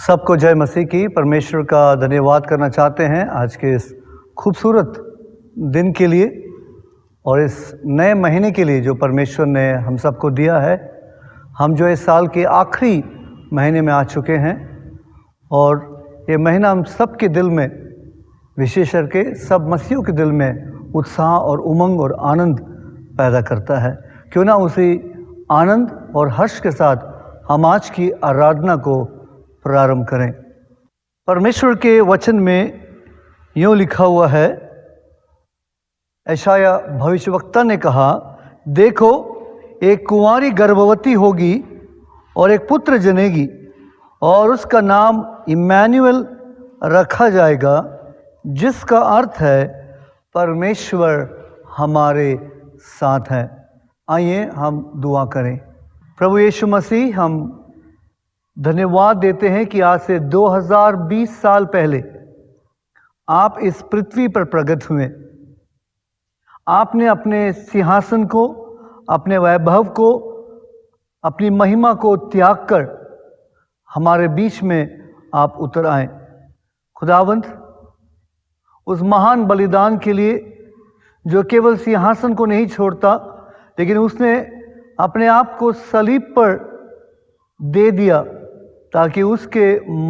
सबको जय मसीह की। परमेश्वर का धन्यवाद करना चाहते हैं आज के इस खूबसूरत दिन के लिए और इस नए महीने के लिए जो परमेश्वर ने हम सबको दिया है। हम जो इस साल के आखिरी महीने में आ चुके हैं और ये महीना हम सब के दिल में, विशेष करके सब मसीहियों के दिल में उत्साह और उमंग और आनंद पैदा करता है। क्यों ना उसी आनंद और हर्ष के साथ हम आज की आराधना को प्रारंभ करें। परमेश्वर के वचन में यूँ लिखा हुआ है, यशायाह भविष्यवक्ता ने कहा, देखो एक कुंवारी गर्भवती होगी और एक पुत्र जनेगी और उसका नाम इम्मानुएल रखा जाएगा, जिसका अर्थ है परमेश्वर हमारे साथ है। आइए हम दुआ करें। प्रभु यीशु मसीह, हम धन्यवाद देते हैं कि आज से 2020 साल पहले आप इस पृथ्वी पर प्रकट हुए। आपने अपने सिंहासन को, अपने वैभव को, अपनी महिमा को त्याग कर हमारे बीच में आप उतर आए। खुदावंत, उस महान बलिदान के लिए जो केवल सिंहासन को नहीं छोड़ता, लेकिन उसने अपने आप को सलीब पर दे दिया ताकि उसके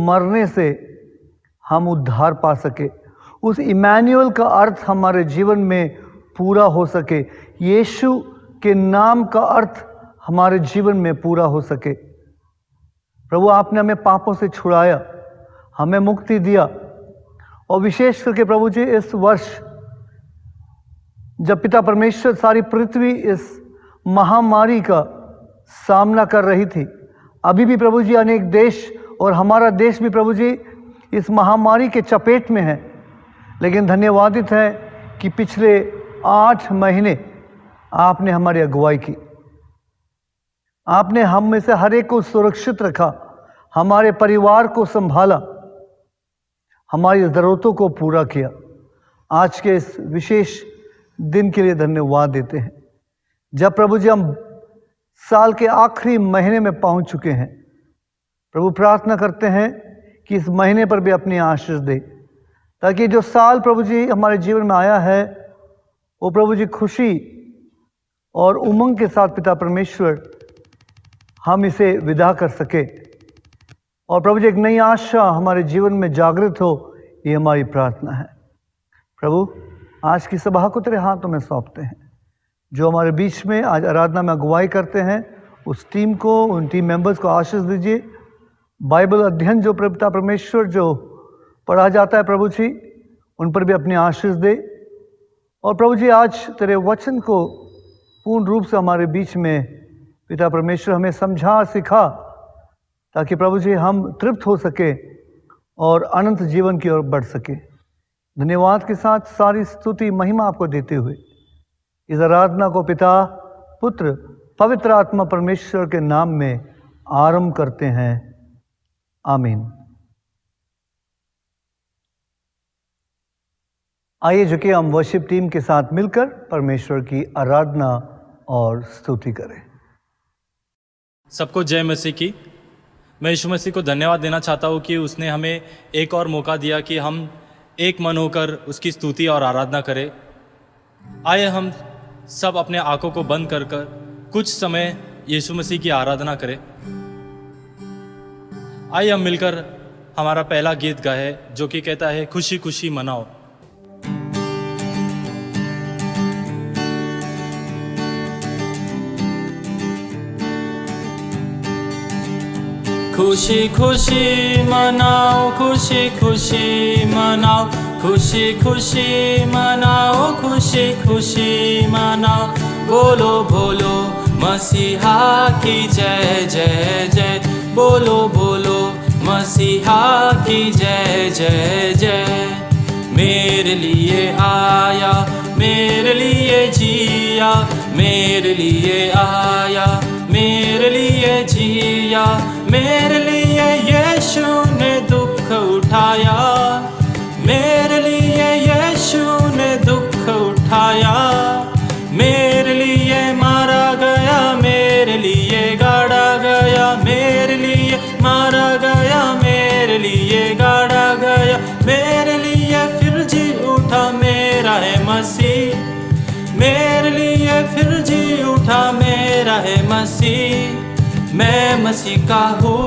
मरने से हम उद्धार पा सके। उस इम्मानुएल का अर्थ हमारे जीवन में पूरा हो सके। यीशु के नाम का अर्थ हमारे जीवन में पूरा हो सके। प्रभु, आपने हमें पापों से छुड़ाया, हमें मुक्ति दिया। और विशेष करके प्रभु जी, इस वर्ष जब पिता परमेश्वर सारी पृथ्वी इस महामारी का सामना कर रही थी, अभी भी प्रभु जी अनेक देश और हमारा देश भी प्रभु जी इस महामारी के चपेट में है। लेकिन धन्यवादित है कि पिछले 8 महीने आपने हमारी अगुवाई की। आपने हम में से हर एक को सुरक्षित रखा, हमारे परिवार को संभाला, हमारी ज़रूरतों को पूरा किया। आज के इस विशेष दिन के लिए धन्यवाद देते हैं। जब प्रभु जी हम साल के आखिरी महीने में पहुंच चुके हैं, प्रभु प्रार्थना करते हैं कि इस महीने पर भी अपनी आशीष दे, ताकि जो साल प्रभु जी हमारे जीवन में आया है वो प्रभु जी खुशी और उमंग के साथ पिता परमेश्वर हम इसे विदा कर सके और प्रभु जी एक नई आशा हमारे जीवन में जागृत हो। ये हमारी प्रार्थना है। प्रभु, आज की सभा को तेरे हाथों में सौंपते हैं। जो हमारे बीच में आज आराधना में अगुवाई करते हैं, उस टीम को, उन टीम मेंबर्स को आशीष दीजिए। बाइबल अध्ययन जो पिता परमेश्वर जो पढ़ा जाता है प्रभु जी, उन पर भी अपनी आशीष दे। और प्रभु जी, आज तेरे वचन को पूर्ण रूप से हमारे बीच में पिता परमेश्वर हमें समझा, सिखा, ताकि प्रभु जी हम तृप्त हो सके और अनंत जीवन की ओर बढ़ सके। धन्यवाद के साथ सारी स्तुति महिमा आपको देते हुए इस आराधना को पिता, पुत्र, पवित्र आत्मा परमेश्वर के नाम में आरंभ करते हैं। आमीन। आइए झुके हम वर्शिप टीम के साथ मिलकर परमेश्वर की आराधना और स्तुति करें। सबको जय मसीह की। मैं यीशु मसीह को धन्यवाद देना चाहता हूँ कि उसने हमें एक और मौका दिया कि हम एक मन होकर उसकी स्तुति और आराधना करें। आइए हम सब अपने आंखों को बंद कर कुछ समय यीशु मसीह की आराधना करें। आइए हम मिलकर हमारा पहला गीत गाए जो कि कहता है, खुशी खुशी मनाओ। खुशी खुशी मनाओ, खुशी खुशी मनाओ, खुशी खुशी मनाओ, खुशी खुशी मनाओ। बोलो बोलो मसीहा की जय जय जय, बोलो बोलो मसीहा की जय जय जय। मेरे लिए आया, मेरे लिए जिया, मेरे लिए आया, मेरे लिए जिया, मेरे लिए यीशु ने दुख उठाया, मेरे लिए यीशु ने दुख उठाया, मेरे लिए मारा गया, मेरे लिए गाड़ा गया, मेरे लिए मारा गया, मेरे मसीह, मेरे लिए फिर जी उठा मेरा है मसीह। मैं मसीह का हूँ,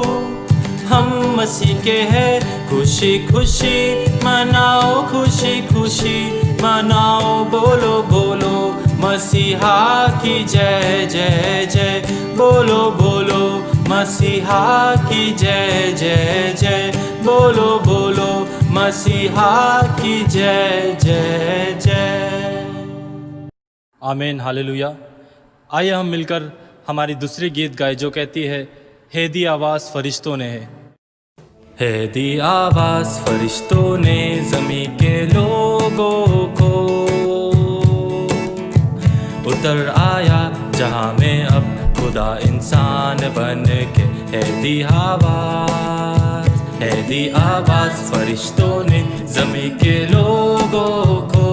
हम मसीह के हैं। खुशी खुशी मनाओ, खुशी खुशी मनाओ, बोलो बोलो मसीहा की जय जय जय, बोलो बोलो मसीहा की जय जय जय, बोलो बोलो मसीहा की जय जय जय। आमीन, हालेलुया। आइए हम मिलकर हमारी दूसरी गीत गाए जो कहती है, हे दी आवाज़ फरिश्तों ने है। है दी आवाज़ फरिश्तों ने ज़मीं के लोगों को, उतर आया जहाँ में अब खुदा इंसान बन के। है दी आवाज़, है दी आवाज़ फरिश्तों ने ज़मीं के लोगों को,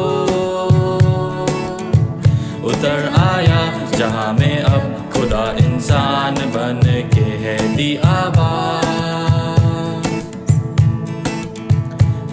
उतर आया जहाँ में अब खुदा इंसान बन के। है दी आवाज़,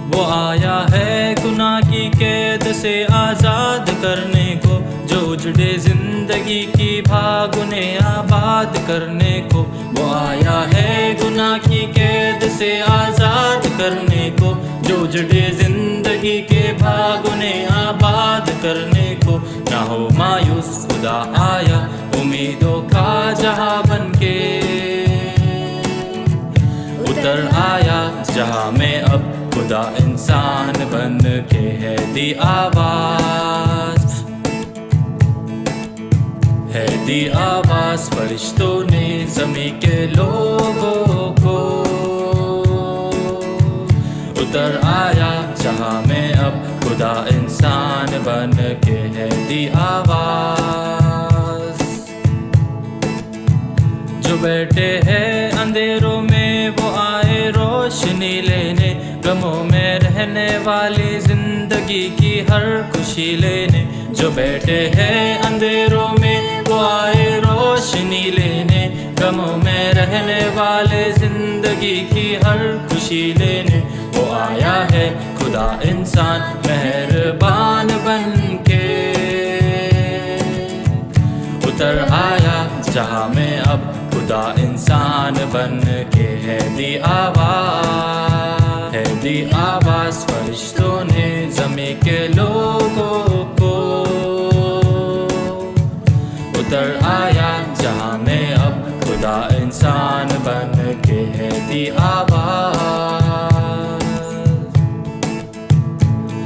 वो आया है गुनाह की कैद से आज़ाद करने को, जो उजड़े जिंदगी की भाग उन्हें आबाद करने को। वो आया है गुनाह की कैद से आज़ाद करने को, जो उजड़े जिंदगी के भाग उन्हें आबाद करने को। ना हो मायूस, खुदा आया उम्मीदों का जहां बनके, उतर आया जहां में अब खुदा इंसान बन के। है दी आवाज़, है दी आवाज़ फरिश्तों ने ज़मीं के लोगों को, उतर आया जहाँ में अब खुदा इंसान बन के। है दी आवाज़, जो बैठे हैं अंधेरों में वो आए रोशनी लेने, गमों में रहने वाली जिंदगी की हर खुशी लेने। जो बैठे हैं अंधेरों में वो आए रोशनी लेने, गमों में रहने वाले जिंदगी की हर खुशी लेने। वो आया है खुदा इंसान मेहरबान बनके, उतर आया जहाँ में अब खुदा इंसान बन के। है दी आवाज़, है दी आवाज़ फरिश्तों ने ज़मीं के लोगों को, उतर आया जहाँ में अब खुदा इंसान बन के। है दी आवाज़,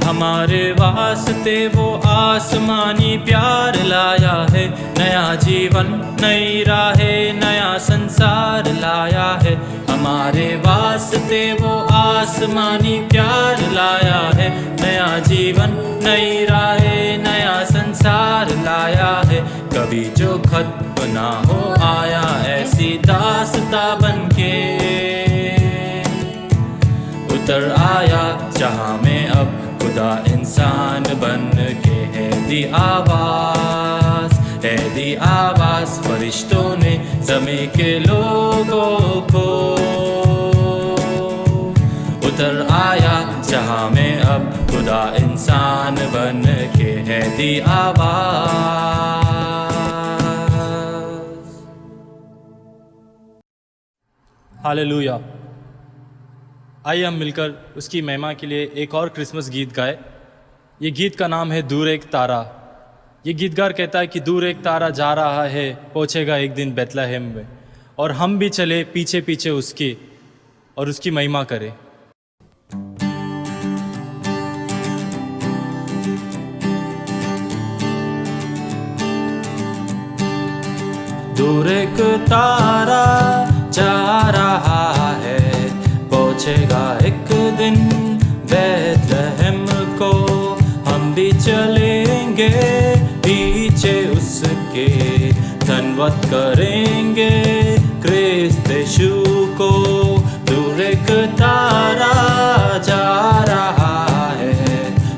हमारे वास्ते वो आसमानी प्यार लाया है, नया जीवन नई राहें नया संसार लाया है। हमारे वास्ते वो आसमानी प्यार लाया है, नया जीवन नई राहें नया संसार लाया है। कभी जो खत्म ना हो आया ऐसी दास्तां बनके, उतर आया जहाँ में अब खुदा इंसान बन के। है दी आवाज़, है दी आवाज़ फरिश्तों ने ज़मीं के लोगों को, उतर आया जहाँ में अब खुदा इंसान बन के। है दी आवाज़। हालेलुया। आइए हम मिलकर उसकी महिमा के लिए एक और क्रिसमस गीत गाए। ये गीत का नाम है दूर एक तारा। ये गीतकार कहता है कि दूर एक तारा जा रहा है, पहुँचेगा एक दिन बैतलहम में, और हम भी चले पीछे पीछे उसके और उसकी महिमा करें। दूर एक तारा जा रहा है, पहुँचेगा एक दिन बैतलहम को। हम भी चलेंगे पीछे उसके, धन्यवाद करेंगे क्रिस्त यीशु को। दूर एक तारा जा रहा है,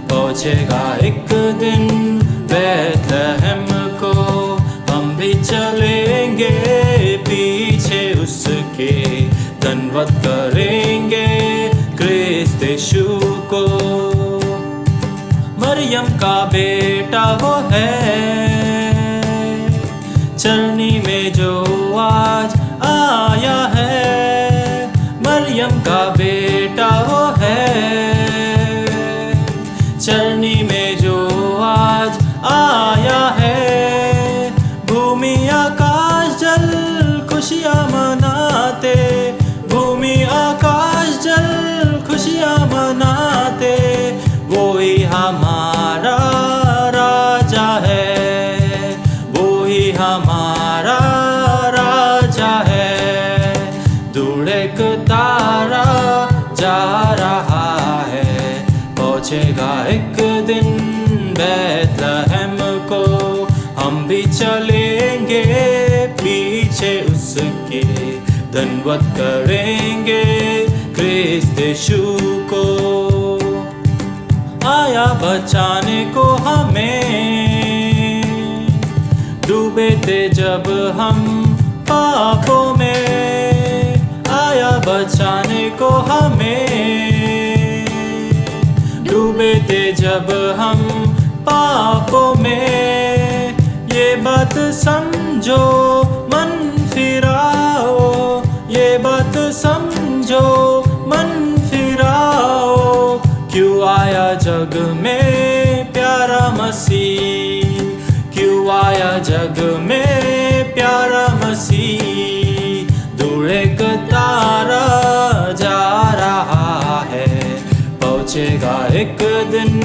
पहुँचेगा एक दिन बैतलहम को। हम भी चलेंगे पीछे उसके, धन्यवाद करेंगे क्रिस्त यीशु को। मरियम का बेटा वो है। चरनी में जो आज आया है, मरियम का बेटा वो है। चरनी में जो आज आया है, भूमि आकाश जल खुशियाँ मनाते, भूमि आकाश जल खुशियाँ मनाते। वो ही हमारा राजा है, वो ही हमारा राजा है। दूर एक तारा जा रहा है, पहुँचेगा एक दिन बैतलहम को। हम भी चलेंगे पीछे उसके, धन्यवाद करेंगे क्रिस्त यीशु को। आया बचाने को हमें, डूबे थे जब हम पापों में। आया बचाने को हमें, डूबे थे जब हम पापों में। ये बात समझो मन फिराओ, ये बात समझो मन फिराओ। क्यों आया जग में प्यारा मसीह, क्यों आया जग में प्यारा मसीह। दूर एक तारा जा रहा है, पहुँचेगा एक दिन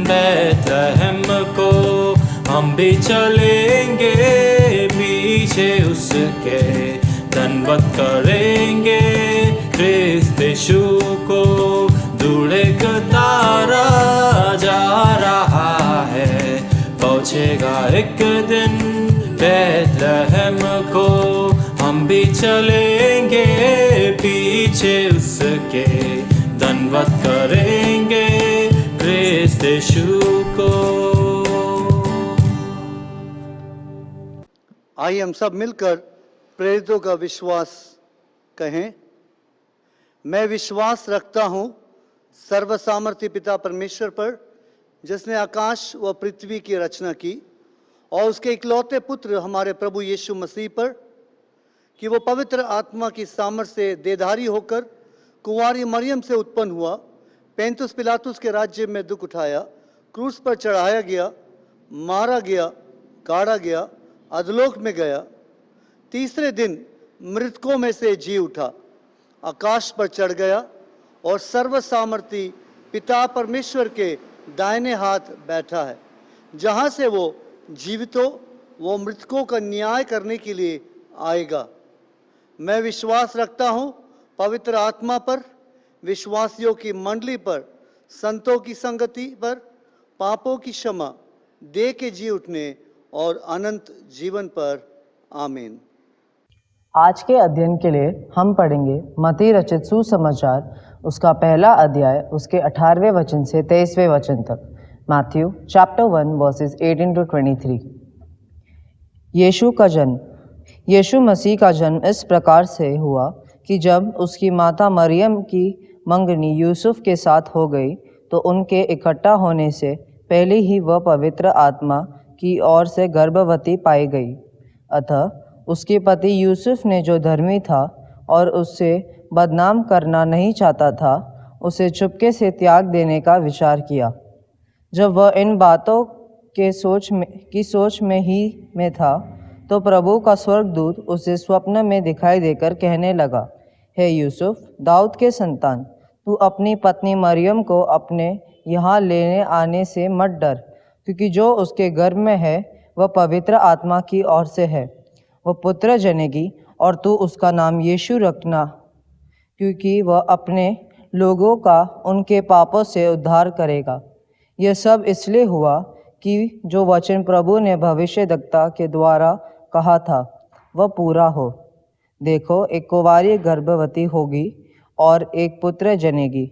बैतलहम को। हम भी चलेंगे पीछे उसके, धन्यवाद करेंगे क्रिस्त यीशु को। दूर एक तारा जा रहा है, पहुँचेगा एक दिन बैतलहम को। हम भी चलेंगे पीछे उसके, धन्यवाद करेंगे क्रिस्त यीशु को। आइए हम सब मिलकर प्रेरितों का विश्वास कहें। मैं विश्वास रखता हूँ सर्वसामर्थी पिता परमेश्वर पर, जिसने आकाश व पृथ्वी की रचना की, और उसके इकलौते पुत्र हमारे प्रभु यीशु मसीह पर, कि वो पवित्र आत्मा की सामर्थ्य से देहधारी होकर कुंवारी मरियम से उत्पन्न हुआ, पेंतुस पिलातुस के राज्य में दुख उठाया, क्रूस पर चढ़ाया गया, मारा गया, गाड़ा गया, अधोलोक में गया, तीसरे दिन मृतकों में से जी उठा, आकाश पर चढ़ गया और सर्वसामर्थी पिता परमेश्वर के दाहिने हाथ बैठा है, जहाँ से वो जीवितों व मृतकों का न्याय करने के लिए आएगा। मैं विश्वास रखता हूँ पवित्र आत्मा पर, विश्वासियों की मंडली पर, संतों की संगति पर, पापों की क्षमा, देह के जी उठने और अनंत जीवन पर। आमीन। आज के अध्ययन के लिए हम पढ़ेंगे मत्ती रचित सुसमाचार, उसका पहला अध्याय, उसके 18वें वचन से 23वें वचन तक। Matthew chapter 1 versus 18 to 23। यीशु का जन्म। यीशु मसीह का जन्म इस प्रकार से हुआ कि जब उसकी माता मरियम की मंगनी यूसुफ के साथ हो गई, तो उनके इकट्ठा होने से पहले ही वह पवित्र आत्मा की ओर से गर्भवती पाई गई। अतः उसके पति यूसुफ ने, जो धर्मी था और उससे बदनाम करना नहीं चाहता था, उसे चुपके से त्याग देने का विचार किया। जब वह इन बातों के सोच में था, तो प्रभु का स्वर्गदूत उसे स्वप्न में दिखाई देकर कहने लगा, हे यूसुफ, दाऊद के संतान, तू अपनी पत्नी मरियम को अपने यहाँ लेने आने से मत डर, क्योंकि जो उसके गर्भ में है वह पवित्र आत्मा की ओर से है। वह पुत्र जनेगी और तू उसका नाम यीशु रखना, क्योंकि वह अपने लोगों का उनके पापों से उद्धार करेगा। यह सब इसलिए हुआ कि जो वचन प्रभु ने भविष्यद्वक्ता के द्वारा कहा था वह पूरा हो। देखो, एक कुंवारी गर्भवती होगी और एक पुत्र जनेगी,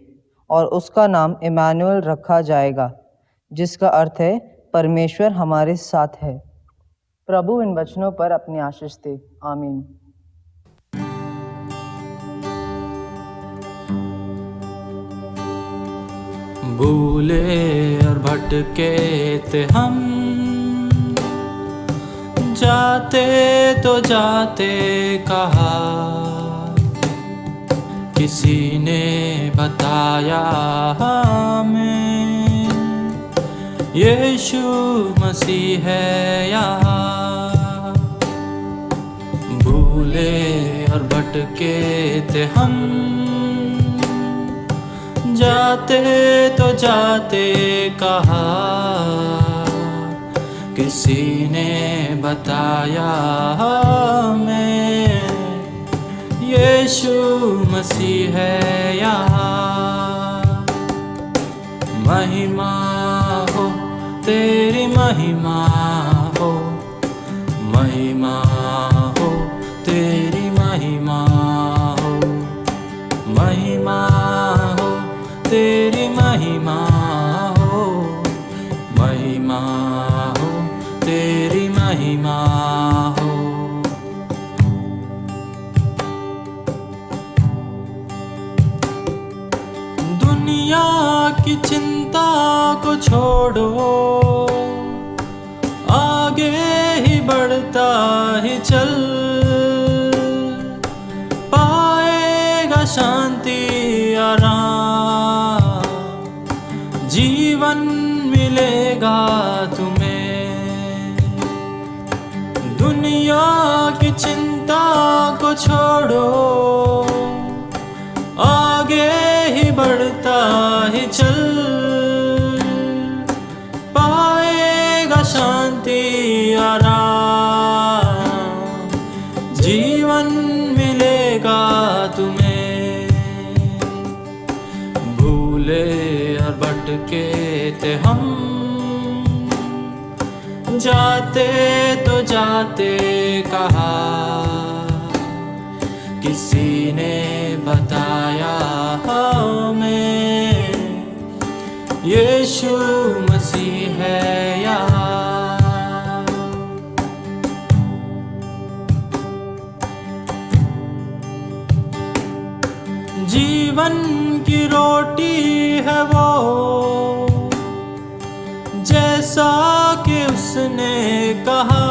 और उसका नाम इम्मानुएल रखा जाएगा, जिसका अर्थ है परमेश्वर हमारे साथ है। प्रभु इन वचनों पर अपनी आशीष दे। आमीन। भूले और भटके थे हम, जाते तो जाते कहा, किसी ने बताया हमें यीशु मसीह है यहाँ। भूले और भटके थे हम, जाते तो जाते कहा, किसी ने बताया हमें यीशु मसीह है यहाँ। महिमा हो तेरी महिमा हो, महिमा हो तेरी महिमा हो, महिमा हो तेरी महिमा हो, महिमा हो तेरी महिमा हो। दुनिया की चिंता को छोड़ो, आगे ही बढ़ता ही चल, पाएगा शांति आराम, जीवन मिलेगा तुम्हें। दुनिया की चिंता को छोड़ो, आगे ही बढ़ता ही चल, पाएगा शांति आराम, जीवन मिलेगा तुम्हें। भूले और भटके थे हम, जाते तो जाते कहा, किसी ने बताया हमें यीशु मसीह है यहाँ। जीवन की रोटी है वो, जैसा कि उसने कहा,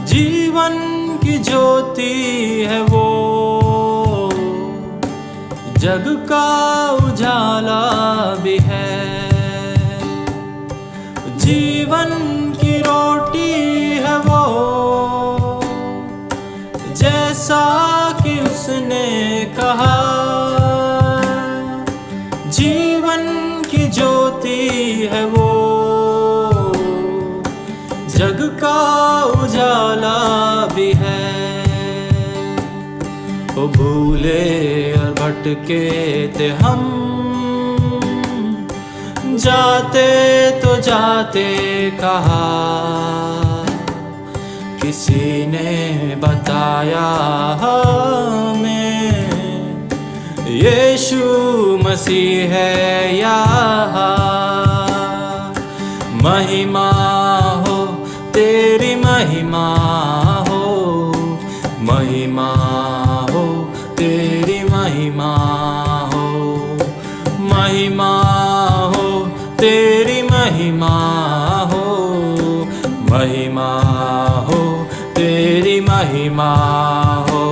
जीवन की ज्योति है वो, जग का उजाला भी है। जीवन की रोटी है वो, जैसा कि उसने कहा, जीवन की ज्योति है वो, जग का उजाला भी है। ओ भूले और भटके थे हम, जाते तो जाते कहा, किसी ने बताया हमें यीशु मसीह है यहाँ। महिमा हो तेरी महिमा हो, महिमा हो तेरी महिमा हो, महिमा हो तेरी महिमा हो, महिमा हो तेरी महिमा हो,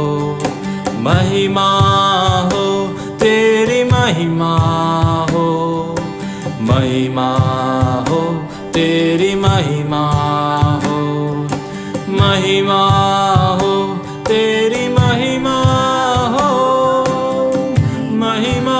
महिमा हो तेरी महिमा हो, महिमा हो तेरी महिमा हो, महिमा हो तेरी महिमा हो, महिमा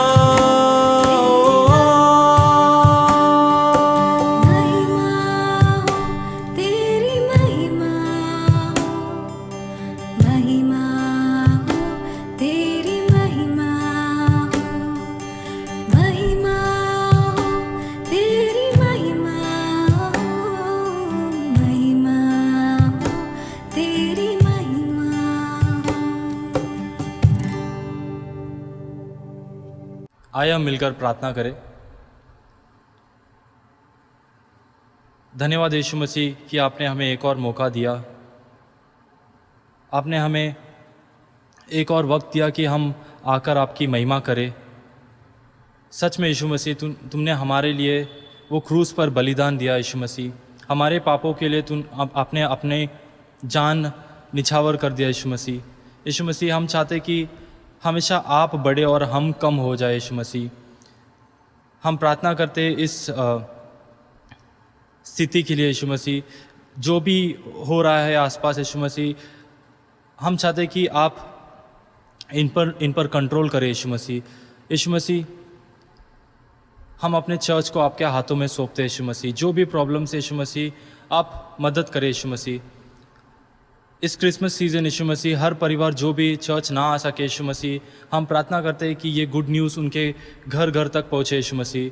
आइए हम मिलकर प्रार्थना करें। धन्यवाद यीशु मसीह कि आपने हमें एक और मौका दिया, आपने हमें एक और वक्त दिया कि हम आकर आपकी महिमा करें। सच में यीशु मसीह तुमने हमारे लिए वो क्रूस पर बलिदान दिया। यीशु मसीह हमारे पापों के लिए आपने अपने जान निछावर कर दिया। यीशु मसीह हम चाहते कि हमेशा आप बड़े और हम कम हो जाए। यीशु मसीह हम प्रार्थना करते इस स्थिति के लिए। यीशु मसीह जो भी हो रहा है आसपास, यीशु मसीह हम चाहते कि आप इन पर कंट्रोल करें। यीशु मसीह हम अपने चर्च को आपके हाथों में सौंपते हैं। यीशु मसीह जो भी प्रॉब्लम्स है, यीशु मसीह आप मदद करें। यीशु मसीह इस क्रिसमस सीज़न यीशु मसीह हर परिवार जो भी चर्च ना आ सके, यीशु मसीह हम प्रार्थना करते हैं कि ये गुड न्यूज़ उनके घर घर तक पहुँचे। यीशु मसीह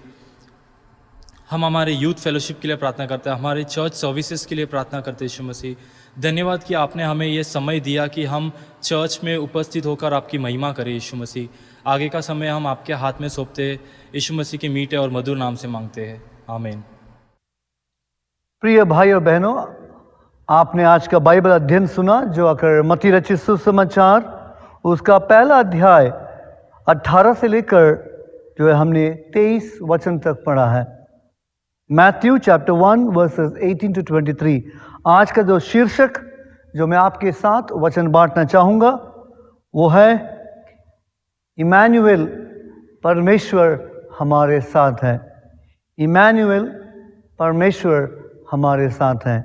हम हमारे यूथ फेलोशिप के लिए प्रार्थना करते हैं, हमारे चर्च सर्विसेज के लिए प्रार्थना करते हैं। यीशु मसीह धन्यवाद कि आपने हमें ये समय दिया कि हम चर्च में उपस्थित होकर आपकी महिमा करें। यीशु मसीह आगे का समय हम आपके हाथ में सौंपते हैं। यीशु मसीह के मीठे और मधुर नाम से मांगते हैं, आमीन। प्रिय भाई और बहनों, आपने आज का बाइबल अध्ययन सुना जो आकर मत्ती रचित सुसमाचार उसका पहला अध्याय 18 से लेकर जो है हमने 23 वचन तक पढ़ा है। Matthew chapter 1 versus 18 to 23। आज का जो शीर्षक जो मैं आपके साथ वचन बांटना चाहूँगा वो है इमैनुएल, परमेश्वर हमारे साथ है। इमैनुएल, परमेश्वर हमारे साथ हैं।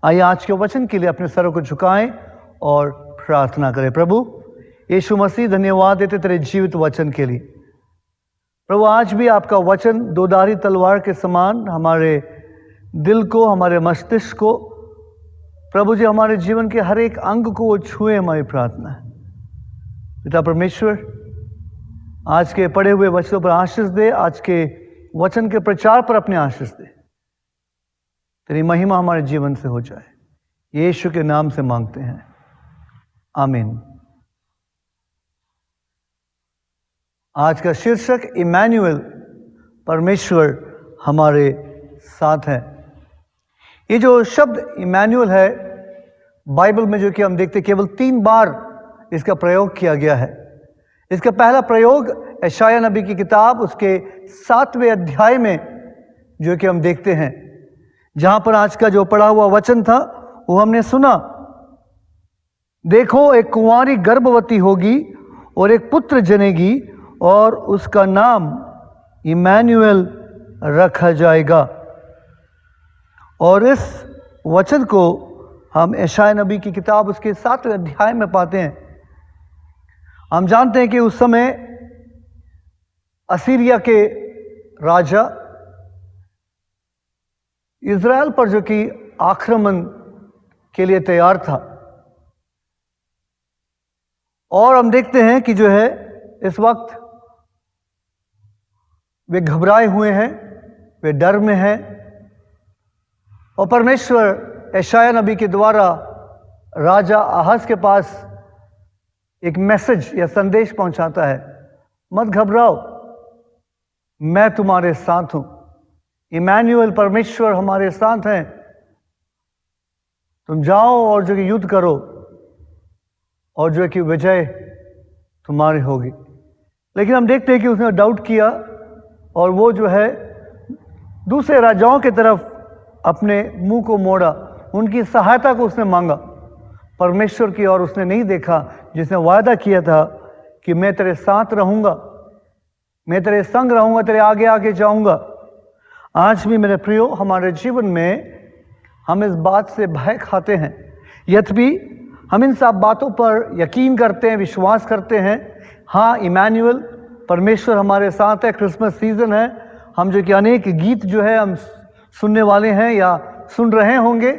आइए आज के वचन के लिए अपने सरों को झुकाएं और प्रार्थना करें। प्रभु यीशु मसीह, धन्यवाद देते तेरे जीवित वचन के लिए। प्रभु आज भी आपका वचन दोधारी तलवार के समान हमारे दिल को, हमारे मस्तिष्क को, प्रभु जी हमारे जीवन के हर एक अंग को वो छुए, हमारी प्रार्थना है। पिता परमेश्वर, आज के पढ़े हुए वचनों पर आशीष दे, आज के वचन के प्रचार पर अपने आशीष दे। तेरी महिमा हमारे जीवन से हो जाए, यीशु के नाम से मांगते हैं, आमीन। आज का शीर्षक इमैनुएल, परमेश्वर हमारे साथ है। ये जो शब्द इमैनुएल है बाइबल में जो कि हम देखते केवल 3 बार इसका प्रयोग किया गया है। इसका पहला प्रयोग यशाया नबी की किताब उसके 7वें अध्याय में जो कि हम देखते हैं, जहां पर आज का जो पढ़ा हुआ वचन था वो हमने सुना। देखो, एक कुंवारी गर्भवती होगी और एक पुत्र जनेगी और उसका नाम इमैनुएल रखा जाएगा। और इस वचन को हम यशाया नबी की किताब उसके 7वें अध्याय में पाते हैं। हम जानते हैं कि उस समय असीरिया के राजा इज़राइल पर जो कि आक्रमण के लिए तैयार था, और हम देखते हैं कि जो है इस वक्त वे घबराए हुए हैं, वे डर में हैं, और परमेश्वर यशाया नबी के द्वारा राजा आहाज के पास एक मैसेज या संदेश पहुंचाता है, मत घबराओ, मैं तुम्हारे साथ हूं। इमैनुएल, परमेश्वर हमारे साथ हैं। तुम जाओ और जो कि युद्ध करो और जो है कि विजय तुम्हारी होगी। लेकिन हम देखते हैं कि उसने डाउट किया और वो जो है दूसरे राजाओं की तरफ अपने मुंह को मोड़ा, उनकी सहायता को उसने मांगा, परमेश्वर की ओर उसने नहीं देखा जिसने वायदा किया था कि मैं तेरे साथ रहूंगा, मैं तेरे संग रहूंगा, तेरे आगे आगे जाऊंगा। आज भी मेरे प्रियो, हमारे जीवन में हम इस बात से भय खाते हैं, यद्यपि हम इन सब बातों पर यकीन करते हैं, विश्वास करते हैं। हाँ, इमैनुएल, परमेश्वर हमारे साथ है। क्रिसमस सीजन है, हम जो कि अनेक गीत जो है हम सुनने वाले हैं या सुन रहे होंगे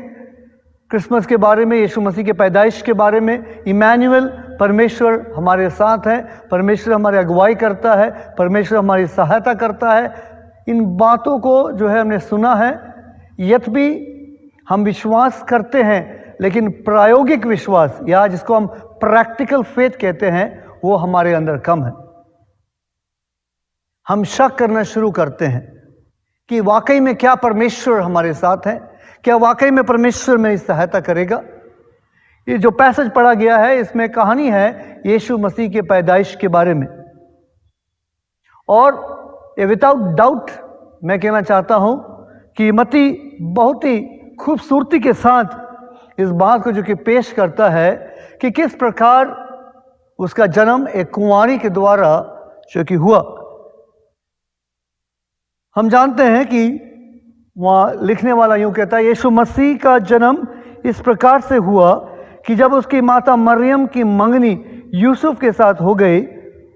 क्रिसमस के बारे में, यीशु मसीह के पैदाइश के बारे में। इमैनुएल, परमेश्वर हमारे साथ है, परमेश्वर हमारी अगुवाई करता है, परमेश्वर हमारी सहायता करता है। इन बातों को जो है हमने सुना है, यद्यपि हम विश्वास करते हैं, लेकिन प्रायोगिक विश्वास या जिसको हम प्रैक्टिकल फेथ कहते हैं वो हमारे अंदर कम है। हम शक करना शुरू करते हैं कि वाकई में क्या परमेश्वर हमारे साथ है, क्या वाकई में परमेश्वर मेरी सहायता करेगा। ये जो पैसेज पढ़ा गया है इसमें कहानी है यीशु मसीह के पैदाइश के बारे में, और विदाउट डाउट मैं कहना चाहता हूं कि मत्ती बहुत ही खूबसूरती के साथ इस बात को जो कि पेश करता है कि किस प्रकार उसका जन्म एक कुंवारी के द्वारा जो कि हुआ। हम जानते हैं कि वहाँ लिखने वाला यूं कहता है, यीशु मसीह का जन्म इस प्रकार से हुआ कि जब उसकी माता मरियम की मंगनी यूसुफ के साथ हो गई,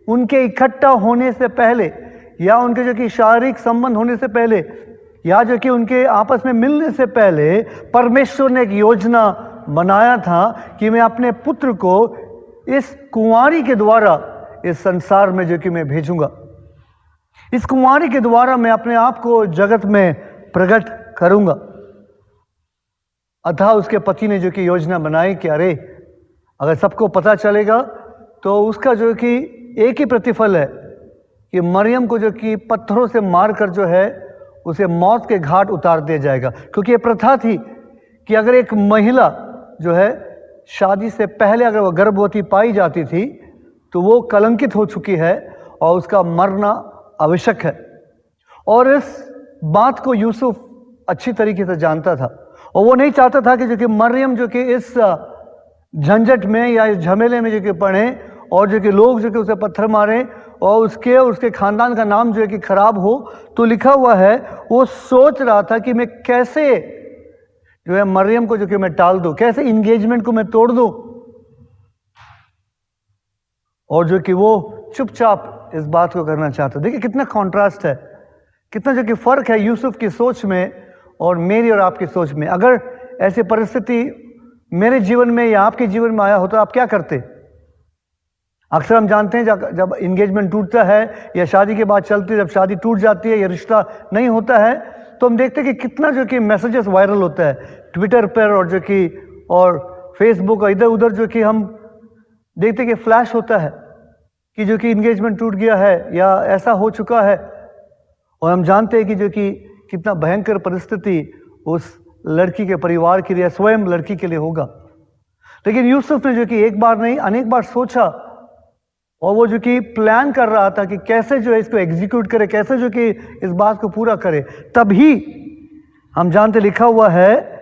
उनके इकट्ठा होने से पहले या उनके जो कि शारीरिक संबंध होने से पहले या जो कि उनके आपस में मिलने से पहले परमेश्वर ने एक योजना बनाया था कि मैं अपने पुत्र को इस कुंवारी के द्वारा इस संसार में जो कि मैं भेजूंगा। इस कुंवारी के द्वारा मैं अपने आप को जगत में प्रकट करूंगा। अतः उसके पति ने जो कि योजना बनाई कि अरे अगर सबको पता चलेगा तो उसका जो कि एक ही प्रतिफल है कि मरियम को जो कि पत्थरों से मारकर जो है उसे मौत के घाट उतार दिया जाएगा। क्योंकि ये प्रथा थी कि अगर एक महिला जो है शादी से पहले अगर वह गर्भवती पाई जाती थी तो वो कलंकित हो चुकी है और उसका मरना आवश्यक है। और इस बात को यूसुफ अच्छी तरीके से जानता था और वो नहीं चाहता था कि जो कि मरियम जो कि इस झंझट में या इस झमेले में जो कि पड़े और जो कि लोग जो कि उसे पत्थर मारें और उसके खानदान का नाम जो है कि खराब हो। तो लिखा हुआ है वो सोच रहा था कि मैं कैसे जो है मरियम को जो कि मैं टाल दूं, कैसे इंगेजमेंट को मैं तोड़ दूं, और जो कि वो चुपचाप इस बात को करना चाहता। देखिए कितना कॉन्ट्रास्ट है, कितना जो कि फर्क है यूसुफ की सोच में और मेरी और आपकी सोच में। अगर ऐसी परिस्थिति मेरे जीवन में या आपके जीवन में आया होता, आप क्या करते? अक्सर हम जानते हैं जब इंगेजमेंट टूटता है या शादी के बाद चलती है, जब शादी टूट जाती है या रिश्ता नहीं होता है तो हम देखते हैं कि कितना जो कि मैसेजेस वायरल होता है ट्विटर पर और जो कि और फेसबुक और इधर उधर जो कि हम देखते हैं कि फ्लैश होता है कि जो कि इंगेजमेंट टूट गया है या ऐसा हो चुका है। और हम जानते हैं कि जो कि कितना भयंकर परिस्थिति उस लड़की के परिवार के लिए, स्वयं लड़की के लिए होगा। लेकिन यूसुफ ने जो कि एक बार नहीं अनेक बार सोचा और वो जो कि प्लान कर रहा था कि कैसे जो है इसको एग्जीक्यूट करे, कैसे जो कि इस बात को पूरा करे। तभी हम जानते लिखा हुआ है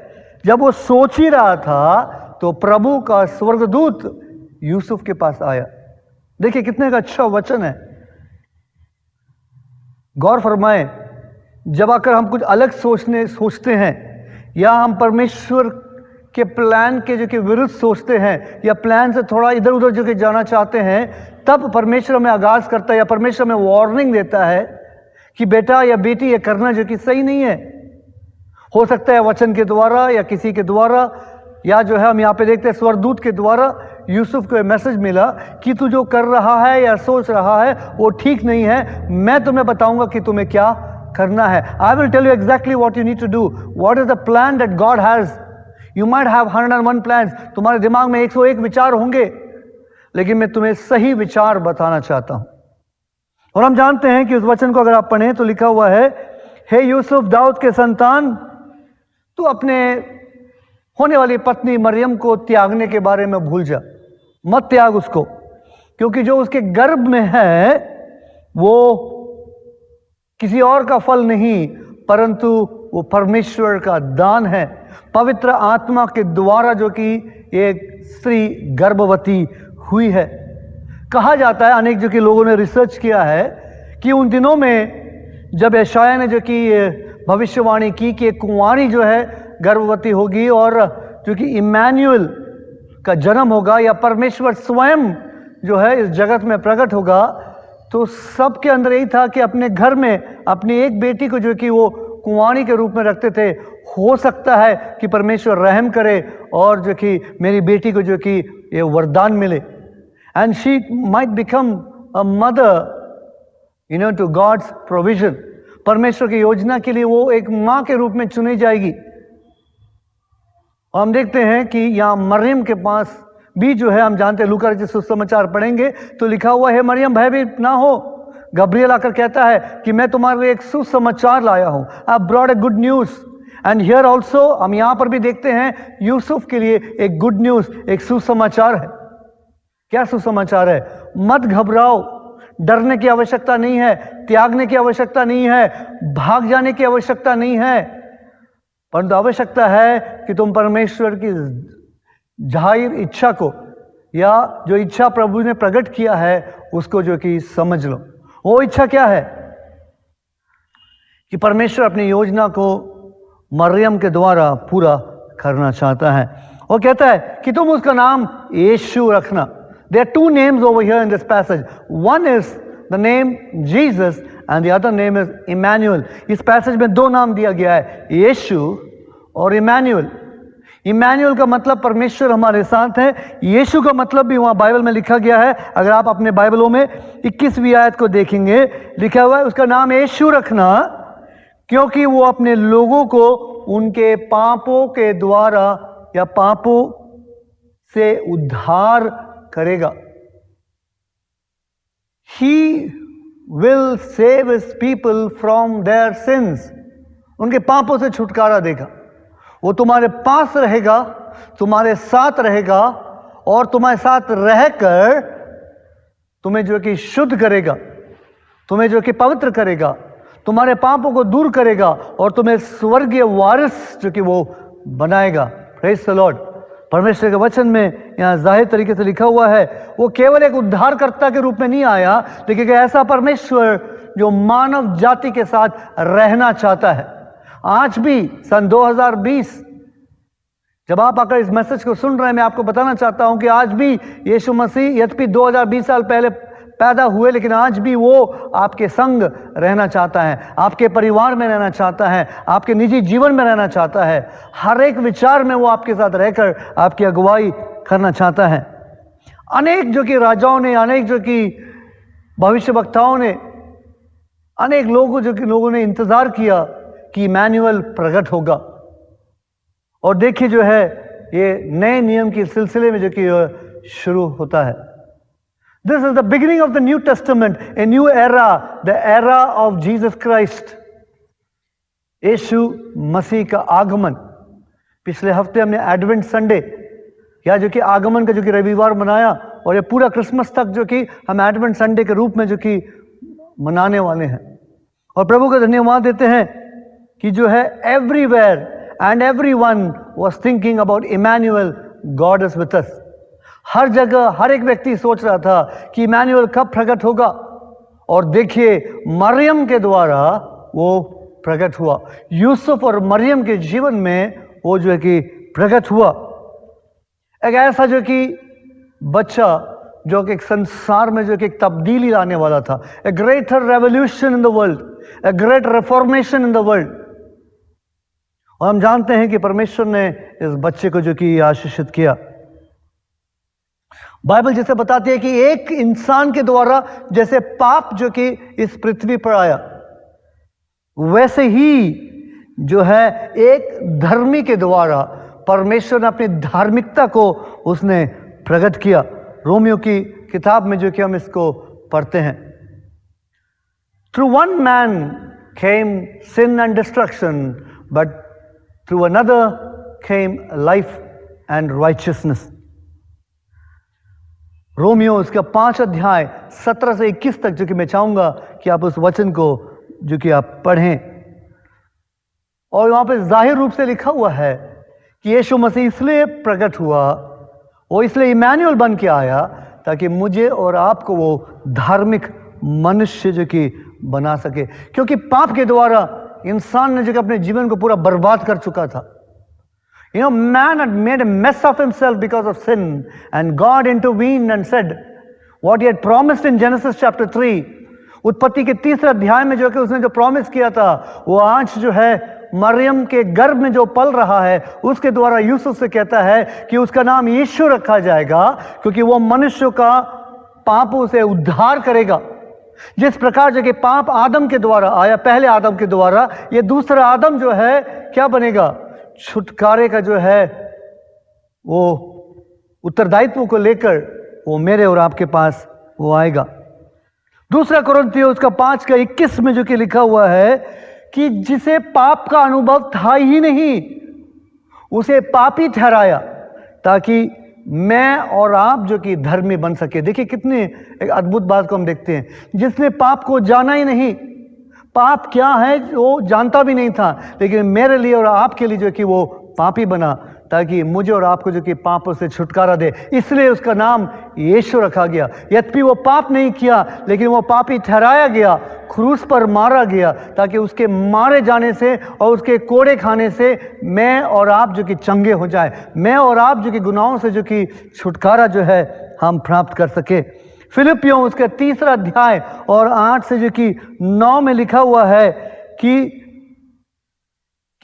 जब वो सोच ही रहा था तो प्रभु का स्वर्गदूत यूसुफ के पास आया। देखिए कितने का अच्छा वचन है, गौर फरमाएं। जब आकर हम कुछ अलग सोचते हैं या हम परमेश्वर के प्लान के जो कि विरुद्ध सोचते हैं या प्लान से थोड़ा इधर उधर जो कि जाना चाहते हैं, तब परमेश्वर हमें आगाज करता है या परमेश्वर हमें वार्निंग देता है कि बेटा या बेटी ये करना जो कि सही नहीं है। हो सकता है वचन के द्वारा या किसी के द्वारा या जो है हम यहाँ पे देखते हैं स्वर्गदूत के द्वारा यूसुफ को मैसेज मिला कि तू जो कर रहा है या सोच रहा है वो ठीक नहीं है। मैं तुम्हें बताऊंगा कि तुम्हें क्या करना है। I will tell you exactly what you need to do, what is the plan that God has. You might have 101 plans, तुम्हारे दिमाग में 101 विचार होंगे, लेकिन मैं तुम्हें सही विचार बताना चाहता हूं। और हम जानते हैं कि उस वचन को अगर आप पढ़ें तो लिखा हुआ है, हे यूसुफ दाऊद के संतान, तू अपने होने वाली पत्नी मरियम को त्यागने के बारे में भूल जा, मत त्याग उसको, क्योंकि जो उसके गर्भ में है वो किसी और का फल नहीं परंतु वो परमेश्वर का दान है। पवित्र आत्मा के द्वारा जो कि एक स्त्री गर्भवती हुई है। कहा जाता है, अनेक जो कि लोगों ने रिसर्च किया है कि उन दिनों में जब यशायाह ने जो कि भविष्यवाणी की कि एक कुंवारी जो है गर्भवती होगी और जो कि इमैनुअल का जन्म होगा या परमेश्वर स्वयं जो है इस जगत में प्रकट होगा, तो सबके अंदर यही था कि अपने घर में अपनी एक बेटी को जो कि वो कुंवारी के रूप में रखते थे। हो सकता है कि परमेश्वर रहम करे और जो कि मेरी बेटी को जो कि ये वरदान मिले, and she might become a mother to God's provision. परमेश्वर की योजना के लिए वो एक मां के रूप में चुनी जाएगी। और हम देखते हैं कि यहाँ मरियम के पास भी जो है, हम जानते हैं लूका रचित सुसमाचार पढ़ेंगे तो लिखा हुआ है, मरियम भयभीत ना हो। गब्रियल आकर कहता है कि मैं तुम्हारे लिए एक सुसमाचार लाया हूं, I brought a good news. And here also हम यहां पर भी देखते हैं यूसुफ के लिए एक गुड न्यूज, एक सुसमाचार है। क्या सुसमाचार है? मत घबराओ, डरने की आवश्यकता नहीं है, त्यागने की आवश्यकता नहीं है, भाग जाने की आवश्यकता नहीं है, परंतु आवश्यकता है कि तुम परमेश्वर की जाहिर इच्छा को, या जो इच्छा प्रभु ने प्रकट किया है उसको जो कि समझ लो। वो इच्छा क्या है? कि परमेश्वर अपनी योजना को मरियम के द्वारा पूरा करना चाहता है। वो कहता है कि तुम उसका नाम यीशु रखना। There are two names over here in this passage. One is the name Jesus and the other name is Emmanuel. इस पैसेज में दो नाम दिया गया है, यीशु और इमैनुअल। इमैनुअल का मतलब परमेश्वर हमारे साथ है। यीशु का मतलब भी वहां बाइबल में लिखा गया है। अगर आप अपने बाइबलों में 21वीं आयत को देखेंगे, लिखा हुआ है उसका नाम यीशु रखना, क्योंकि वो अपने लोगों को उनके पापों के द्वारा या पापों से उद्धार करेगा। He will save his people from their sins. उनके पापों से छुटकारा देगा। वो तुम्हारे पास रहेगा, तुम्हारे साथ रहेगा और तुम्हारे साथ रहकर तुम्हें जो कि शुद्ध करेगा, तुम्हें जो कि पवित्र करेगा, तुम्हारे पापों को दूर करेगा और तुम्हें स्वर्गीय वारिस जो कि वो बनाएगा। Praise the Lord. परमेश्वर के वचन में यहाँ जाहिर तरीके से लिखा हुआ है, वो केवल एक उद्धारकर्ता के रूप में नहीं आया, लेकिन ऐसा परमेश्वर जो मानव जाति के साथ रहना चाहता है। आज भी सन 2020 जब आप आकर इस मैसेज को सुन रहे हैं, मैं आपको बताना चाहता हूं कि आज भी यीशु मसीह यद्यपि 2020 साल पहले पैदा हुए, लेकिन आज भी वो आपके संग रहना चाहता है, आपके परिवार में रहना चाहता है, आपके निजी जीवन में रहना चाहता है। हर एक विचार में वो आपके साथ रहकर आपकी अगुवाई करना चाहता है। अनेक जो कि राजाओं ने, अनेक जो कि भविष्यवक्ताओं ने, अनेक लोगों ने इंतजार किया कि इमैनुअल प्रकट होगा। और देखिए जो है ये नए नियम के सिलसिले में जो कि शुरू होता है। This is the beginning of the New Testament, a new era, the era of Jesus Christ. यीशु मसीह का आगमन। पिछले हफ्ते हमने एडवेंट संडे या जो कि आगमन का जो कि रविवार मनाया, और ये पूरा क्रिसमस तक जो कि हम एडवेंट संडे के रूप में जो कि मनाने वाले हैं। और प्रभु का धन्यवाद देते हैं कि जो है everywhere and everyone was thinking about Emmanuel, God is with us. हर जगह हर एक व्यक्ति सोच रहा था कि इमैनुअल कब प्रकट होगा, और देखिए मरियम के द्वारा वो प्रकट हुआ। यूसुफ और मरियम के जीवन में वो जो है कि प्रकट हुआ। एक ऐसा जो कि बच्चा जो कि एक संसार में जो कि एक तब्दीली लाने वाला था, a greater revolution in the world, a great reformation in the world. और हम जानते हैं कि परमेश्वर ने इस बच्चे को जो कि आशीषित किया। बाइबल जैसे बताती है कि एक इंसान के द्वारा जैसे पाप जो कि इस पृथ्वी पर आया, वैसे ही जो है एक धर्मी के द्वारा परमेश्वर ने अपनी धार्मिकता को उसने प्रकट किया। रोमियो की किताब में जो कि हम इसको पढ़ते हैं, through one man came sin and destruction, but through another came life and righteousness. रोमियो उसका 5 अध्याय 17 से 21 तक जो कि मैं चाहूंगा कि आप उस वचन को जो कि आप पढ़ें। और वहां पे जाहिर रूप से लिखा हुआ है कि यीशु मसीह इसलिए प्रकट हुआ, वो इसलिए इमैनुअल बन के आया ताकि मुझे और आपको वो धार्मिक मनुष्य जो कि बना सके। क्योंकि पाप के द्वारा इंसान ने जो कि अपने जीवन को पूरा बर्बाद कर चुका था। You know, man had made a mess of himself because of sin, and God intervened and said what he had promised in Genesis chapter 3, उत्पत्ति के 3 अध्याय में जो कि उसने जो प्रॉमिस किया था, वो आज जो है मरियम के गर्भ में जो पल रहा है, उसके द्वारा यूसुफ से कहता है कि उसका नाम यीशु रखा जाएगा, क्योंकि वो मनुष्यों का पापों से उद्धार करेगा। जिस प्रकार जो कि पाप आदम के द्वारा आया, पहले आदम के द्वारा, ये दूसरा आदम जो है क्या बनेगा? छुटकारे का जो है वो उत्तरदायित्व को लेकर वो मेरे और आपके पास वो आएगा। दूसरा कोरिन्थियों उसका 5:21 में जो कि लिखा हुआ है कि जिसे पाप का अनुभव था ही नहीं, उसे पापी ठहराया ताकि मैं और आप जो कि धर्मी बन सके। देखिए कितनी एक अद्भुत बात को हम देखते हैं, जिसने पाप को जाना ही नहीं, पाप क्या है वो जानता भी नहीं था, लेकिन मेरे लिए और आपके लिए जो कि वो पापी बना, ताकि मुझे और आपको जो कि पापों से छुटकारा दे। इसलिए उसका नाम यीशु रखा गया। यद्यपि वो पाप नहीं किया, लेकिन वो पापी ठहराया गया, क्रूस पर मारा गया, ताकि उसके मारे जाने से और उसके कोड़े खाने से मैं और आप जो कि चंगे हो जाए, मैं और आप जो कि गुनाहों से जो कि छुटकारा जो है हम प्राप्त कर सके। फिलिपियों उसका 3 अध्याय और 8 से जो कि 9 में लिखा हुआ है कि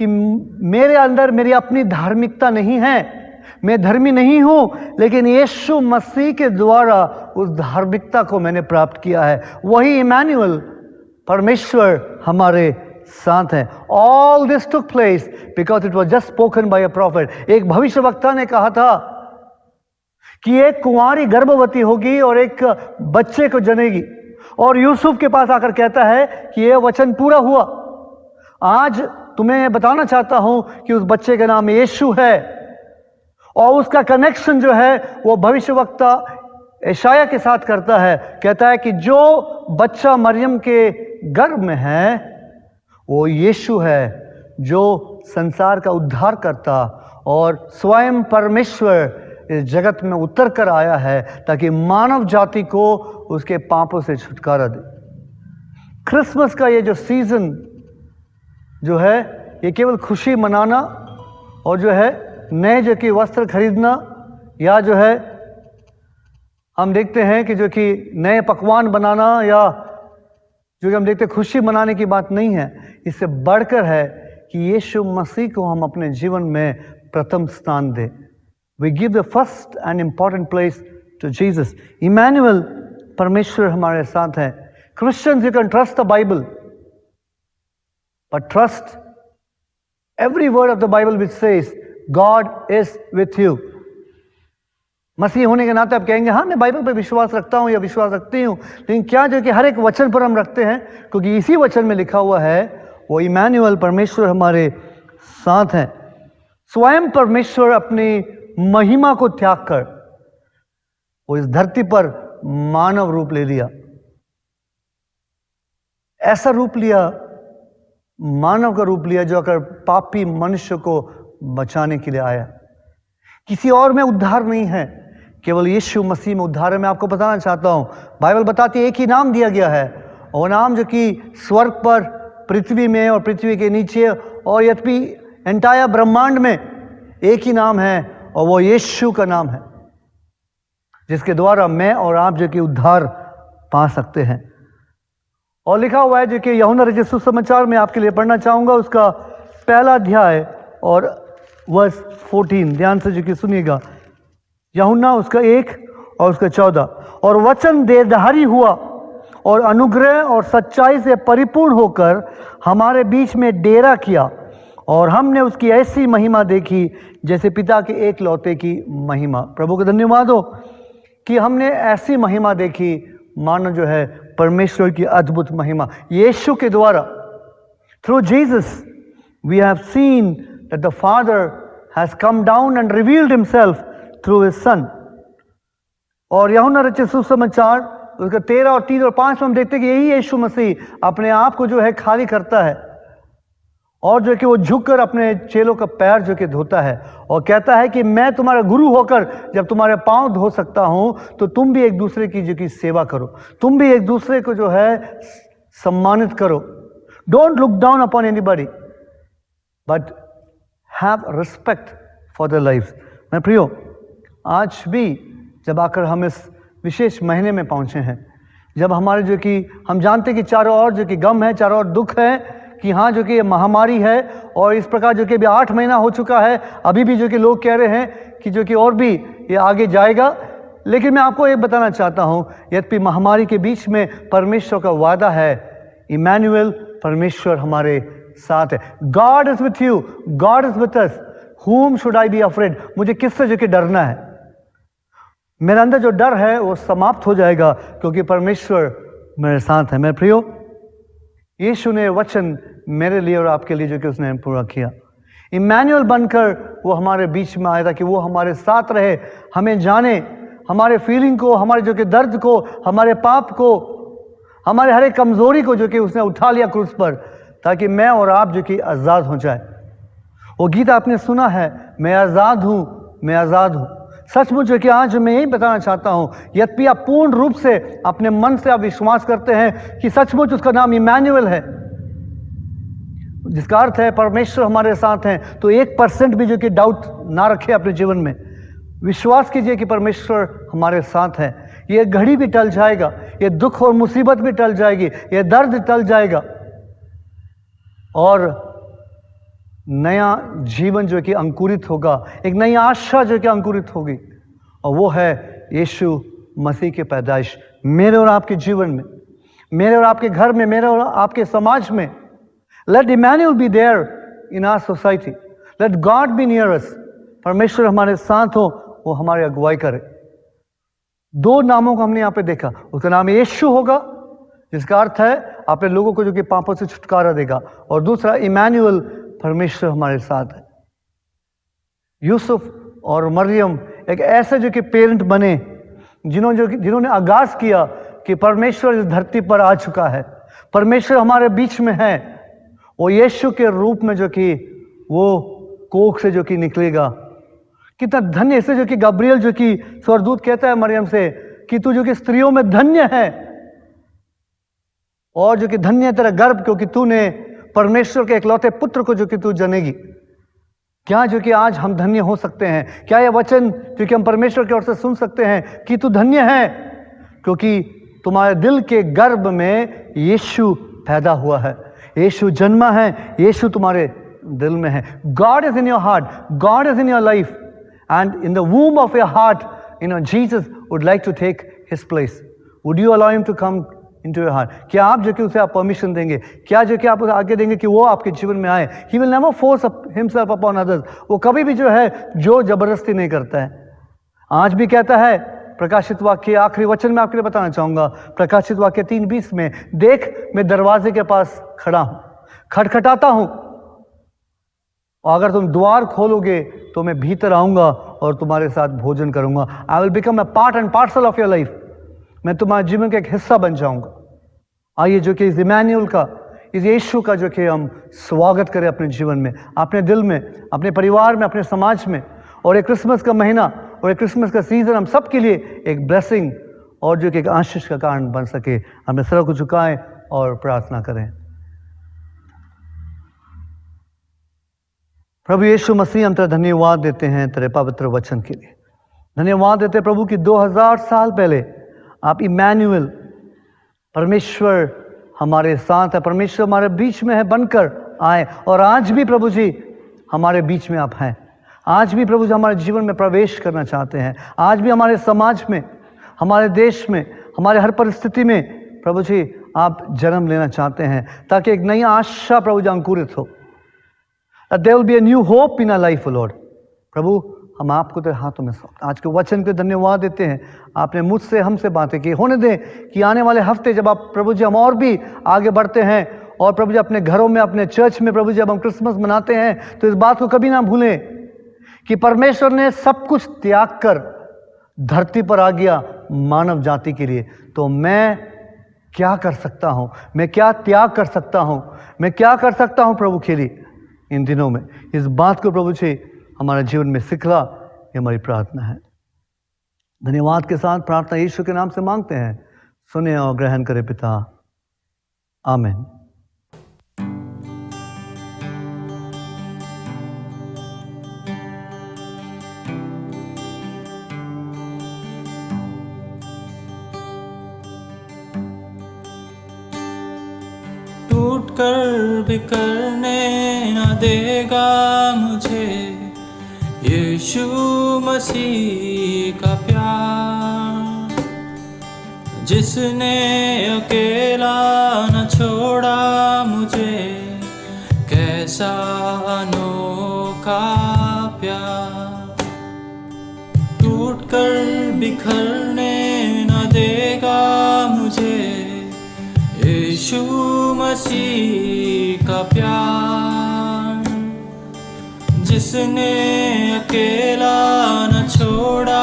मेरे अंदर मेरी अपनी धार्मिकता नहीं है, मैं धर्मी नहीं हूं, लेकिन यीशु मसीह के द्वारा उस धार्मिकता को मैंने प्राप्त किया है। वही इमैनुअल, परमेश्वर हमारे साथ है। All this took place because it was just spoken by a profit. एक भविष्यवक्ता ने कहा था कि एक कुंवारी गर्भवती होगी और एक बच्चे को जनेगी, और यूसुफ के पास आकर कहता है कि यह वचन पूरा हुआ। आज तुम्हें बताना चाहता हूं कि उस बच्चे का नाम यीशु है, और उसका कनेक्शन जो है वो भविष्यवक्ता यशायाह के साथ करता है। कहता है कि जो बच्चा मरियम के गर्भ में है वो यीशु है, जो संसार का उद्धार करता और स्वयं परमेश्वर इस जगत में उतर कर आया है, ताकि मानव जाति को उसके पापों से छुटकारा दे। क्रिसमस का ये जो सीजन जो है, ये केवल खुशी मनाना और जो है नए जो कि वस्त्र खरीदना, या जो है हम देखते हैं कि जो कि नए पकवान बनाना, या जो कि हम देखते हैं खुशी मनाने की बात नहीं है। इससे बढ़कर है कि यीशु मसीह को हम अपने जीवन में प्रथम स्थान दें। We give the first and important place to Jesus. Emmanuel, परमेश्वर हमारे साथ है। Christians, you can trust the Bible, but trust every word of the Bible which says God is with you. मसीह होने के नाते आप कहेंगे हाँ मैं बाइबल पर विश्वास रखता हूं या विश्वास रखती हूं, लेकिन क्या जो कि हर एक वचन पर हम रखते हैं? क्योंकि इसी वचन में लिखा हुआ है वो इमैनुअल, परमेश्वर हमारे साथ है। स्वयं परमेश्वर अपनी महिमा को त्याग कर वो इस धरती पर मानव रूप ले लिया। ऐसा रूप लिया, मानव का रूप लिया, जो अगर पापी मनुष्य को बचाने के लिए आया। किसी और में उद्धार नहीं है, केवल यीशु मसीह में उद्धार है। मैं आपको बताना चाहता हूं, बाइबल बताती है एक ही नाम दिया गया है, और नाम जो कि स्वर्ग पर, पृथ्वी में और पृथ्वी के नीचे और यद्यपि एंटायर ब्रह्मांड में एक ही नाम है, और वो यीशु का नाम है, जिसके द्वारा मैं और आप जो कि उद्धार पा सकते हैं। और लिखा हुआ है जो कि यूहन्ना रचित सुसमाचार में आपके लिए पढ़ना चाहूंगा, उसका 1 अध्याय और वर्स 14, ध्यान से जो कि सुनिएगा। यूहन्ना उसका 1 और उसका 14। और वचन देहधारी हुआ और अनुग्रह और सच्चाई से परिपूर्ण होकर हमारे बीच में डेरा किया, और हमने उसकी ऐसी महिमा देखी जैसे पिता के एक लौते की महिमा। प्रभु को धन्यवाद हो कि हमने ऐसी महिमा देखी, मानो जो है परमेश्वर की अद्भुत महिमा यीशु के द्वारा। Through Jesus we have seen that the father has come down and revealed himself through his son. और यूहन्ना रचित सुसमाचार उसका 13 और 3 और 5 में हम देखते हैं कि यही यीशु मसीह अपने आप को जो है खाली करता है, और जो कि वो झुककर अपने चेलों का पैर जो कि धोता है, और कहता है कि मैं तुम्हारा गुरु होकर जब तुम्हारे पांव धो सकता हूं, तो तुम भी एक दूसरे की जो कि सेवा करो, तुम भी एक दूसरे को जो है सम्मानित करो। Don't look down upon anybody but have respect for the life. मैं प्रियो, आज भी जब आकर हम इस विशेष महीने में पहुंचे हैं, जब हमारे जो कि हम जानते हैं कि चारों ओर जो कि गम है, चारों ओर दुख है, कि हाँ जो कि ये महामारी है, और इस प्रकार जो कि अभी 8 महीना हो चुका है, अभी भी जो कि लोग कह रहे हैं कि जो कि और भी ये आगे जाएगा। लेकिन मैं आपको एक बताना चाहता हूँ, यद्यपि महामारी के बीच में परमेश्वर का वादा है, इमैनुअल, परमेश्वर हमारे साथ है। God is with you, God is with us, whom should I be afraid? मुझे किससे जो कि डरना है? मेरे अंदर जो डर है वो समाप्त हो जाएगा, क्योंकि परमेश्वर मेरे साथ है। मैं प्रियो, यीशु ने वचन मेरे लिए और आपके लिए जो कि उसने पूरा किया। इमैनुअल बनकर वो हमारे बीच में आया था कि वो हमारे साथ रहे, हमें जाने, हमारे फीलिंग को, हमारे जो कि दर्द को, हमारे पाप को, हमारे हर एक कमजोरी को जो कि उसने उठा लिया क्रूस पर, ताकि मैं और आप जो कि आज़ाद हो जाए। वो गीत आपने सुना है, मैं आज़ाद हूँ, मैं आज़ाद हूँ। सचमुच जो कि आज मैं यही बताना चाहता हूँ, यद्यपि आप पूर्ण रूप से अपने मन से आप विश्वास करते हैं कि सचमुच उसका नाम इमैनुअल है, जिसका अर्थ है परमेश्वर हमारे साथ हैं, तो 1% भी जो कि डाउट ना रखे अपने जीवन में। विश्वास कीजिए कि परमेश्वर हमारे साथ है। ये घड़ी भी टल जाएगा, ये दुख और मुसीबत भी टल जाएगी, ये दर्द टल जाएगा, और नया जीवन जो कि अंकुरित होगा, एक नई आशा जो कि अंकुरित होगी, और वो है यीशु मसीह की पैदाइश मेरे और आपके जीवन में, मेरे और आपके घर में, मेरे और आपके समाज में। Let Emmanuel be there in our society, let God be near us. परमेश्वर हमारे साथ हो, वो हमारी अगुवाई करे। 2 नामों को हमने यहाँ पे देखा, उसका नाम यीशु होगा, जिसका अर्थ है अपने लोगों को जो कि पापों से छुटकारा देगा, और दूसरा इमैनुअल, परमेश्वर हमारे साथ है। यूसुफ और मरियम एक ऐसे जो कि पेरेंट बने जिन्होंने आगाज किया कि परमेश्वर इस धरती पर आ चुका है, परमेश्वर हमारे बीच में है। वो यीशु के रूप में जो कि वो कोख से जो कि निकलेगा। कितना धन्य, इसे जो कि गब्रियल जो कि स्वर्गदूत कहता है मरियम से कि तू जो कि स्त्रियों में धन्य है, और जो कि धन्य है तेरा गर्भ, क्योंकि तूने परमेश्वर के इकलौते पुत्र को जो कि तू जनेगी। क्या जो कि आज हम धन्य हो सकते हैं? क्या यह वचन जो कि हम परमेश्वर की ओर से सुन सकते हैं कि तू धन्य है, क्योंकि तुम्हारे दिल के गर्भ में यीशु पैदा हुआ है, यीशु जन्मा है, यीशु तुम्हारे दिल में है। God is in your heart, God is in your life, and in the womb of your heart, Jesus would like to take his place. Would you allow him to come into your heart? क्या आप जो कि उसे आप permission देंगे? क्या जो कि आप उसे आगे देंगे कि वो आपके जीवन में आए? He will never force himself upon others. वो कभी भी जो है जो जबरदस्ती नहीं करता है। आज भी कहता है प्रकाशित वाक्य आखिरी वचन में आपके लिए बताना चाहूंगा, प्रकाशित वाक्य 3:20 में, देख मैं दरवाजे के पास खड़ा हूं, खटखटाता हूं, और अगर तुम द्वार खोलोगे तो मैं भीतर आऊंगा और तुम्हारे साथ भोजन करूंगा। I will become a part and parcel of your life. मैं तुम्हारे जीवन का एक हिस्सा बन जाऊंगा। आइए जो कि इस इमैनुअल का, इस यीशु का जो कि हम स्वागत करें अपने जीवन में, अपने दिल में, अपने परिवार में, अपने समाज में। और एक क्रिसमस का महीना और एक क्रिसमस का सीजन हम सब के लिए एक ब्लेसिंग और जो कि एक आशीष का कारण बन सके। हमने सर को झुकाएं और प्रार्थना करें। प्रभु यीशु मसीह, हम तेरा धन्यवाद देते हैं तेरे पवित्र वचन के लिए। धन्यवाद देते हैं प्रभु कि 2000 साल पहले आप इमैनुअल, परमेश्वर हमारे साथ है, परमेश्वर हमारे बीच में है, बनकर आए। और आज भी प्रभु जी हमारे बीच में आप हैं। आज भी प्रभु जी हमारे जीवन में प्रवेश करना चाहते हैं। आज भी हमारे समाज में, हमारे देश में, हमारे हर परिस्थिति में प्रभु जी आप जन्म लेना चाहते हैं, ताकि एक नई आशा प्रभु जी अंकुरित हो। There will be a new hope in our life, Lord. प्रभु हम आपको तेरे हाथों में सौंपते हैं। आज के वचन के धन्यवाद देते हैं। आपने मुझसे हमसे बातें की। होने दें कि आने वाले हफ्ते जब आप प्रभु जी हम और भी आगे बढ़ते हैं, और प्रभु जी अपने घरों में, अपने चर्च में प्रभु जी जब हम क्रिसमस मनाते हैं, तो इस बात को कभी ना भूलें कि परमेश्वर ने सब कुछ त्याग कर धरती पर आ गया मानव जाति के लिए। तो मैं क्या कर सकता हूं? मैं क्या त्याग कर सकता हूं? मैं क्या कर सकता हूं प्रभु के लिए इन दिनों में? इस बात को प्रभु जी हमारे जीवन में सिखला, ये हमारी प्रार्थना है। धन्यवाद के साथ प्रार्थना यीशु के नाम से मांगते हैं। सुने और ग्रहण करें पिता, आमीन। टूट कर बिखरने न देगा मुझे यीशु मसीह का प्यार, जिसने अकेला न छोड़ा मुझे, कैसा अनोखा प्यार। टूट कर बिखरने न देगा मुझे यीशु मसीह का प्यार, जिसने अकेला न छोड़ा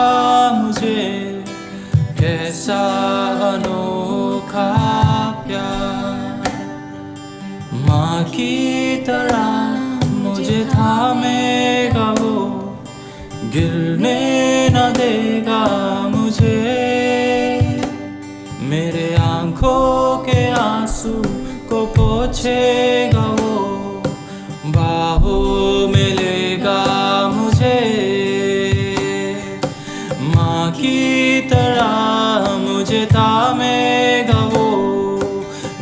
मुझे, कैसा अनोखा प्यार। माँ की तरह मुझे थामेगा वो, गिरने न देगा मुझे। मेरे आँखों के आंसू को पोंछेगा वो, बाहों में लेगा मुझे। माँ की तरह मुझे थामेगा वो,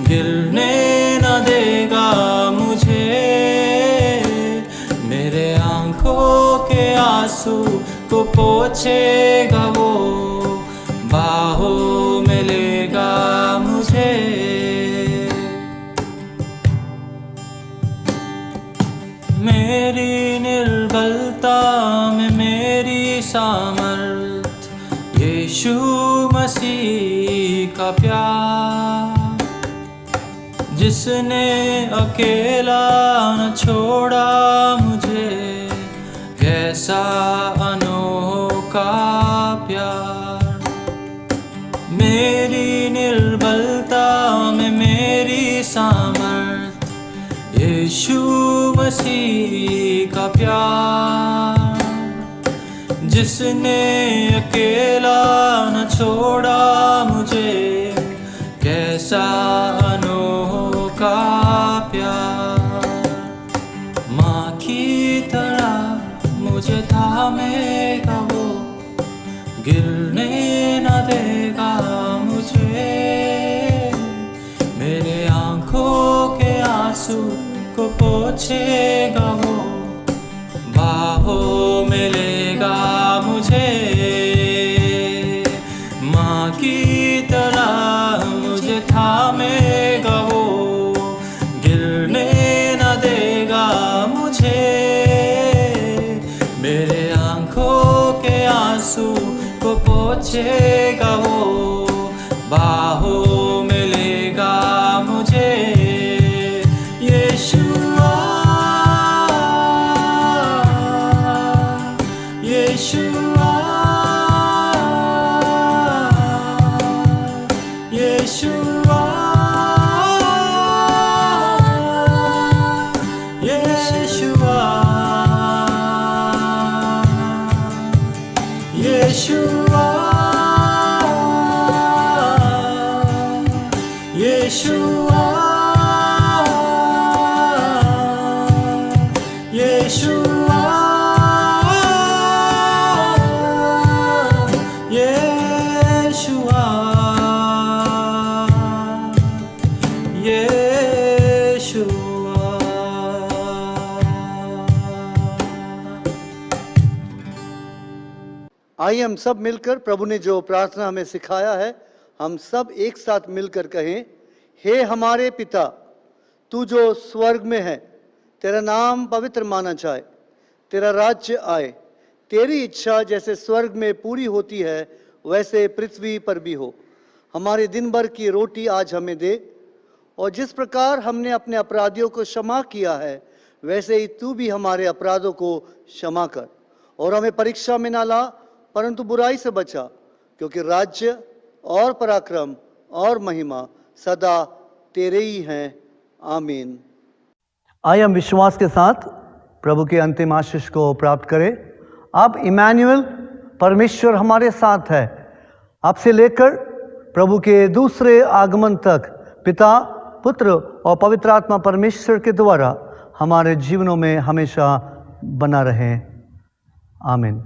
गिरने न देगा मुझे। मेरे आँखों के आंसू को पोंछेगा वो, बाहों में लेगा मुझे। मेरी निर्बलता में मेरी सामर्थ, यीशु मसीह का प्यार। जिसने अकेला न छोड़ा मुझे, कैसा अनोखा प्यार। मेरी निर्बलता में मेरी सामर्थ, यीशु मसीह का प्यार। जिसने अकेला न छोड़ा मुझे, कैसा अनोखा प्यार। माँ की तरह मुझे थामेगा वो, गिरने न देगा मुझे। मेरे आँखों के आंसू को पोंछेगा वो, बाहों में लेगा मुझे। माँ की तरह मुझे थामेगा वो, गिरने न देगा मुझे। मेरे आँखों के आंसू को पोंछेगा वो, बाहों में लेगा मुझे। यीशुआ, यीशुआ, यीशुआ, यीशुआ, यीशुआ, यीशुआ, यीशुआ, यीशुआ, आइए हम सब मिलकर प्रभु ने जो प्रार्थना हमें सिखाया है, हम सब एक साथ मिलकर कहें। हे हमारे पिता, तू जो स्वर्ग में है, तेरा नाम पवित्र माना जाए, तेरा राज्य आए, तेरी इच्छा जैसे स्वर्ग में पूरी होती है वैसे पृथ्वी पर भी हो। हमारे दिन भर की रोटी आज हमें दे, और जिस प्रकार हमने अपने अपराधियों को क्षमा किया है, वैसे ही तू भी हमारे अपराधों को क्षमा कर, और हमें परीक्षा में ना ला, परंतु बुराई से बचा, क्योंकि राज्य और पराक्रम और महिमा सदा तेरे ही हैं। आमीन। आइए हम विश्वास के साथ प्रभु के अंतिम आशीष को प्राप्त करें। अब इमैनुअल, परमेश्वर हमारे साथ है, आपसे लेकर प्रभु के दूसरे आगमन तक पिता, पुत्र और पवित्र आत्मा परमेश्वर के द्वारा हमारे जीवनों में हमेशा बना रहे। आमीन।